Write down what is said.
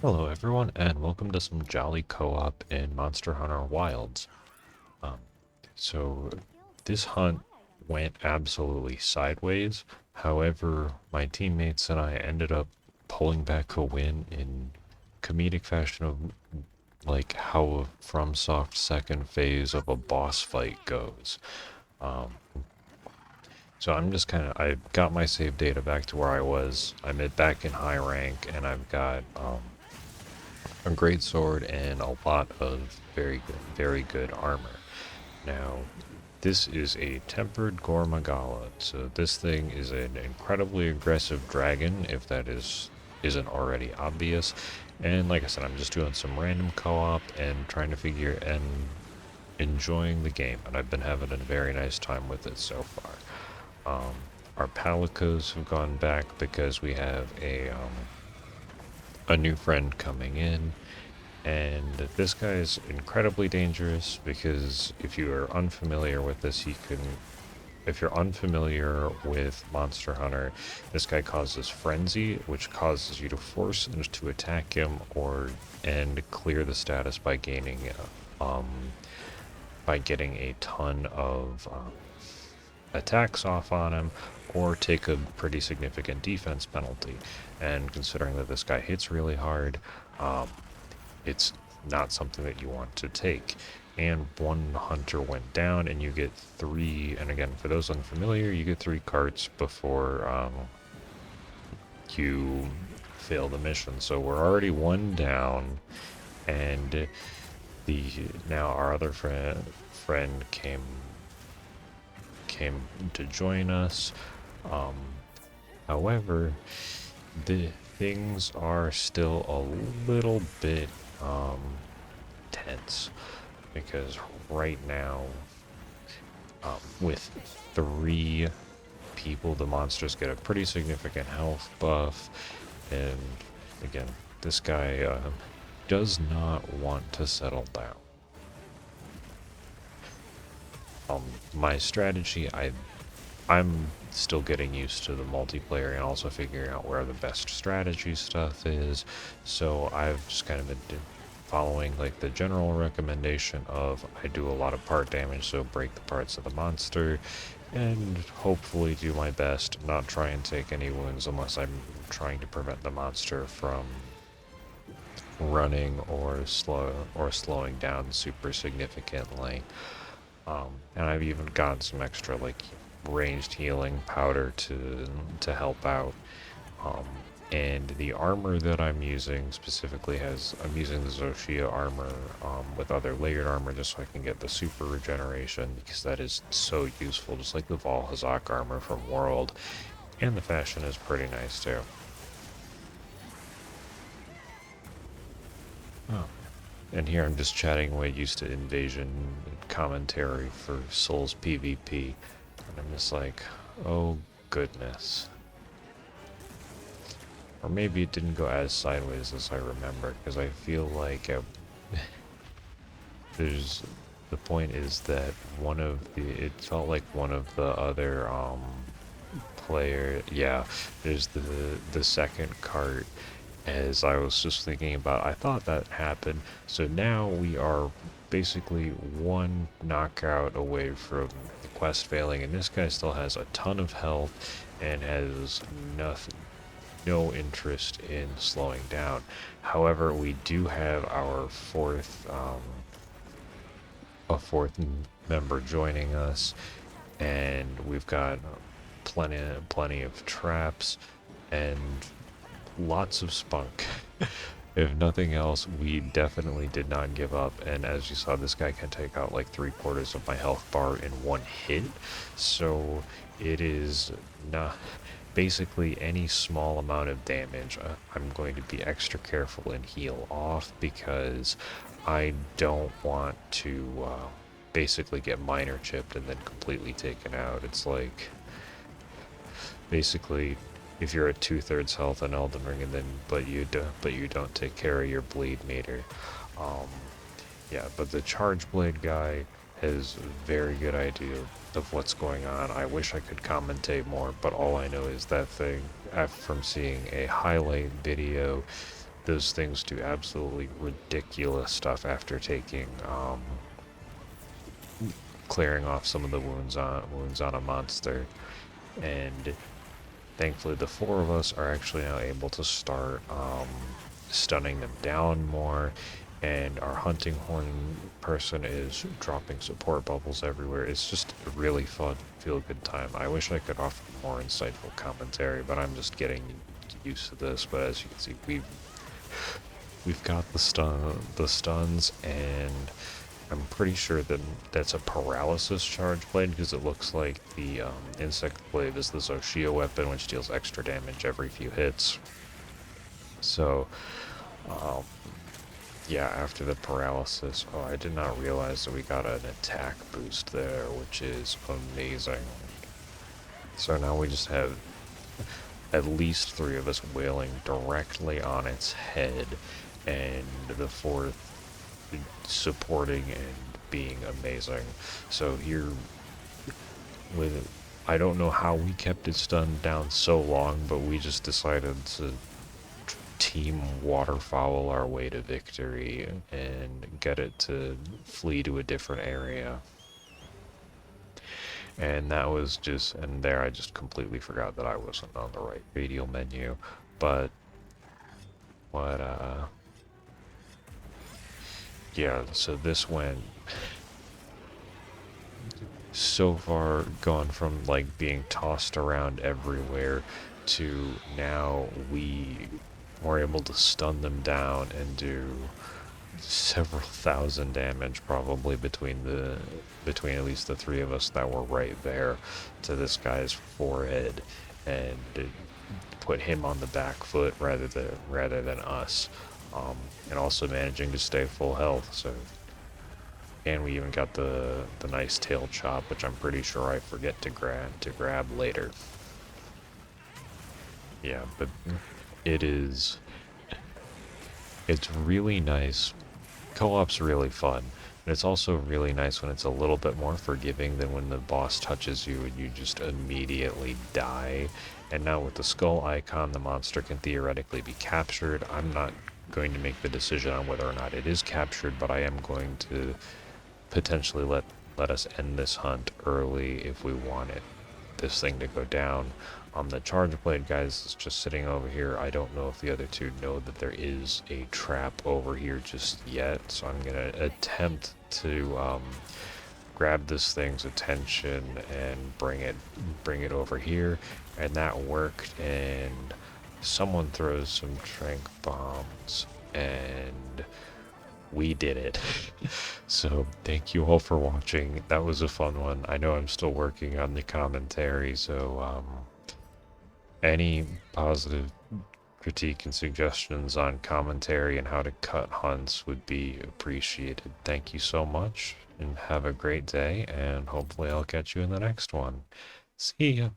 Hello everyone, and welcome to some jolly co-op in Monster Hunter Wilds. Um, so this hunt went absolutely sideways. However, my teammates and I ended up pulling back a win in comedic fashion of like how a FromSoft second phase of a boss fight goes. Um, so I'm just I got my save data back to where I was. Back in high rank, and I've got a great sword and a lot of very good armor. Now, this is a tempered gore magala, so this thing is an incredibly aggressive dragon, if isn't already obvious. And like I said, I'm just doing some random co-op and trying to figure and enjoying the game, and I've been having a very nice time with it so far. Um, our palicos have gone back because we have a new friend coming in. And this guy is incredibly dangerous because if you are unfamiliar with this, if you're unfamiliar with Monster Hunter, this guy causes frenzy, which causes you to force to attack him and clear the status um, by getting a ton of attacks off on him, or take a pretty significant defense penalty. And considering that this guy hits really hard, um, it's not something that you want to take. And one hunter went down, and you get three. And again, for those unfamiliar, you get three carts before you fail the mission. So we're already one down, and the now our other friend came to join us. Um, However, the things are still a little bit um, tense because right now, with three people, the monsters get a pretty significant health buff, and again, this guy does not want to settle down. My strategy, I'm still getting used to the multiplayer and also figuring out where the best strategy stuff is. So I've just kind of been following like the general recommendation of I do a lot of part damage, so break the parts of the monster, and hopefully do my best not try and take any wounds unless I'm trying to prevent the monster from running or slowing down super significantly. And I've even gotten some extra like ranged healing powder to help out. Um, and the armor that I'm using specifically I'm using the Zoshia armor with other layered armor just so I can get the super regeneration because that is so useful, just like the Valhazak armor from World. And the fashion is pretty nice too. Oh. And here I'm just chatting away used to invasion commentary for Souls PvP. And I'm just like, oh goodness. Or maybe it didn't go as sideways as I remember, because I feel like there's the point is that it felt like one of the other yeah, there's the second cart. As I was just thinking about, I thought that happened. So now we are basically one knockout away from the quest failing, and this guy still has a ton of health and has no interest in slowing down. However, we do have our a fourth member joining us, and we've got plenty of traps and lots of spunk. If nothing else, we definitely did not give up, and as you saw, this guy can take out like 3/4 of my health bar in one hit, so it is not basically any small amount of damage. I'm going to be extra careful and heal off because I don't want to basically get minor chipped and then completely taken out. It's like basically if you're at 2/3 health in Elden Ring, and then but you don't take care of your bleed meter. Um, yeah, but the charge blade guy has a very good idea of what's going on. I wish I could commentate more, but all I know is that thing. From seeing a highlight video, those things do absolutely ridiculous stuff after taking clearing off some of the wounds on a monster. And thankfully the four of us are actually now able to start stunning them down more, and our hunting horn person is dropping support bubbles everywhere. It's just a really fun, feel good time. I wish I could offer more insightful commentary, but I'm just getting used to this. But as you can see, we've got the stuns, and I'm pretty sure that that's a paralysis charge blade, because it looks like the insect blade is the Zoshia weapon, which deals extra damage every few hits. So, um, yeah, after the paralysis, oh, I did not realize that we got an attack boost there, which is amazing. So now we just have at least 3 of us wailing directly on its head, and the 4th supporting and being amazing. So here, with, I don't know how we kept it stunned down so long, but we just decided to team waterfowl our way to victory and get it to flee to a different area. And that was just, and there I just completely forgot that I wasn't on the right radial menu. But what yeah, so this went so far, gone from like being tossed around everywhere to now we were able to stun them down and do several thousand damage, probably between at least the 3 of us that were right there, to this guy's forehead, and put him on the back foot rather than us, and also managing to stay full health. So, and we even got the nice tail chop, which I'm pretty sure I forget to grab later. Yeah, but it's really nice. Co-op's really fun. And it's also really nice when it's a little bit more forgiving than when the boss touches you and you just immediately die. And now with the skull icon, the monster can theoretically be captured. I'm not going to make the decision on whether or not it is captured, but I am going to potentially let us end this hunt early if we want this thing to go down. The charge blade guys is just sitting over here. I don't know if the other 2 know that there is a trap over here just yet, so I'm gonna attempt to grab this thing's attention and bring it over here, and that worked. And someone throws some tranq bombs, and we did it. So thank you all for watching. That was a fun one. I know I'm still working on the commentary, so any positive critique and suggestions on commentary and how to cut hunts would be appreciated. Thank you so much, and have a great day, and hopefully I'll catch you in the next one. See ya.